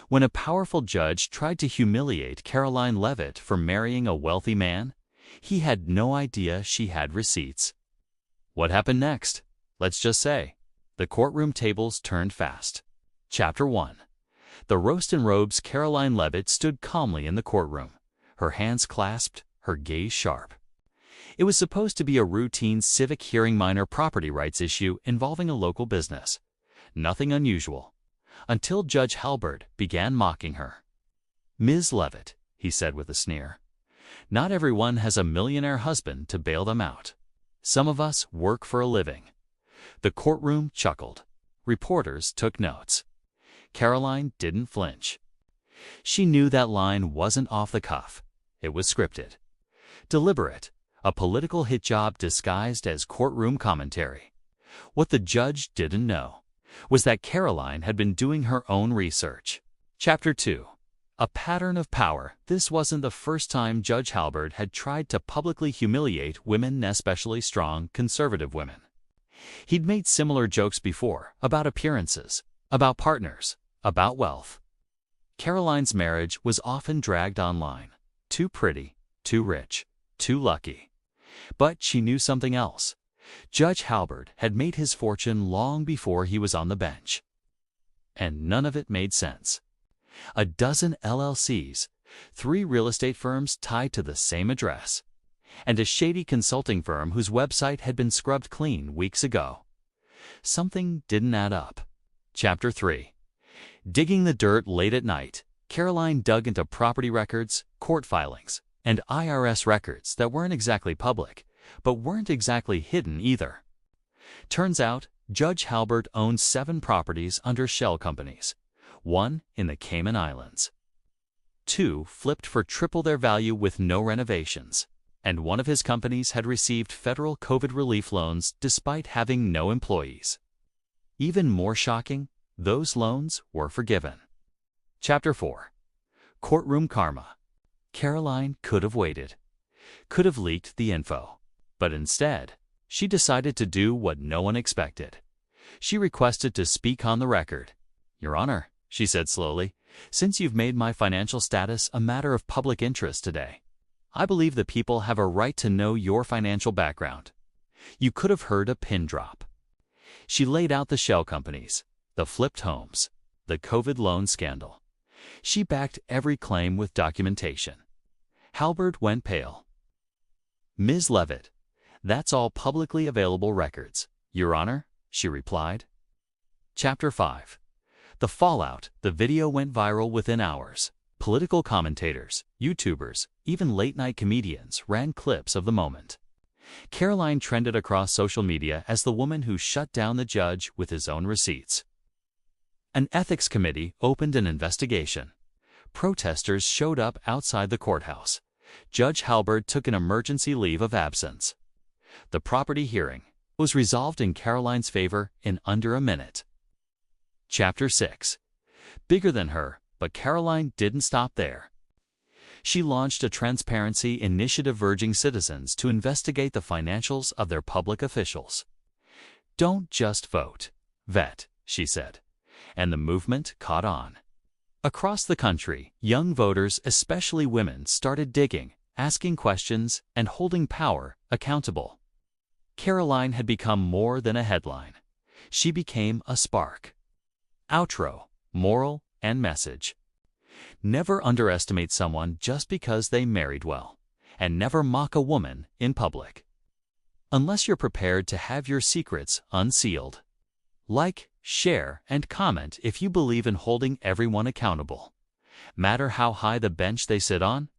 When a powerful judge tried to humiliate Karoline Leavitt for marrying a wealthy man, he had no idea she had receipts. What happened next? Let's just say, the courtroom tables turned fast. Chapter 1. The roast in robes Karoline Leavitt stood calmly in the courtroom, her hands clasped, her gaze sharp. It was supposed to be a routine civic hearing minor property rights issue involving a local business. Nothing unusual. Until Judge Halberd began mocking her. "Ms. Leavitt," he said with a sneer, "not everyone has a millionaire husband to bail them out. Some of us work for a living." The courtroom chuckled. Reporters took notes. Karoline didn't flinch. She knew that line wasn't off the cuff. It was scripted. Deliberate, a political hit job disguised as courtroom commentary. What the judge didn't know was that Karoline had been doing her own research. Chapter 2. A pattern of power. This wasn't the first time Judge Halberd had tried to publicly humiliate women, especially strong, conservative women. He'd made similar jokes before, about appearances, about partners, about wealth. Karoline's marriage was often dragged online. Too pretty, too rich, too lucky. But she knew something else. Judge Halberd had made his fortune long before he was on the bench. And none of it made sense. A dozen LLCs, 3 real estate firms tied to the same address, and a shady consulting firm whose website had been scrubbed clean weeks ago. Something didn't add up. Chapter 3. Digging the dirt late at night, Karoline dug into property records, court filings, and IRS records that weren't exactly public, but weren't exactly hidden either. Turns out, Judge Halberd owned 7 properties under shell companies, 1 in the Cayman Islands. 2 flipped for triple their value with no renovations, and one of his companies had received federal COVID relief loans despite having no employees. Even more shocking, those loans were forgiven. Chapter 4. Courtroom karma. Karoline could have waited, could have leaked the info. But instead, she decided to do what no one expected. She requested to speak on the record. "Your Honor," she said slowly, "since you've made my financial status a matter of public interest today, I believe the people have a right to know your financial background." You could have heard a pin drop. She laid out the shell companies, the flipped homes, the COVID loan scandal. She backed every claim with documentation. Halberd went pale. "Ms. Leavitt, that's all publicly available records, Your Honor," she replied. Chapter 5. The fallout. The video went viral within hours. Political commentators, YouTubers, even late-night comedians ran clips of the moment. Karoline trended across social media as the woman who shut down the judge with his own receipts. An ethics committee opened an investigation. Protesters showed up outside the courthouse. Judge Halberd took an emergency leave of absence. The property hearing was resolved in Karoline's favor in under a minute. Chapter 6. Bigger than her, but Karoline didn't stop there. She launched a transparency initiative urging citizens to investigate the financials of their public officials. "Don't just vote, vet," she said, and the movement caught on. Across the country, young voters, especially women, started digging, asking questions, and holding power accountable. Karoline had become more than a headline. She became a spark. Outro, moral, and message. Never underestimate someone just because they married well, and never mock a woman in public. Unless you're prepared to have your secrets unsealed. Like, share, and comment if you believe in holding everyone accountable. Matter how high the bench they sit on,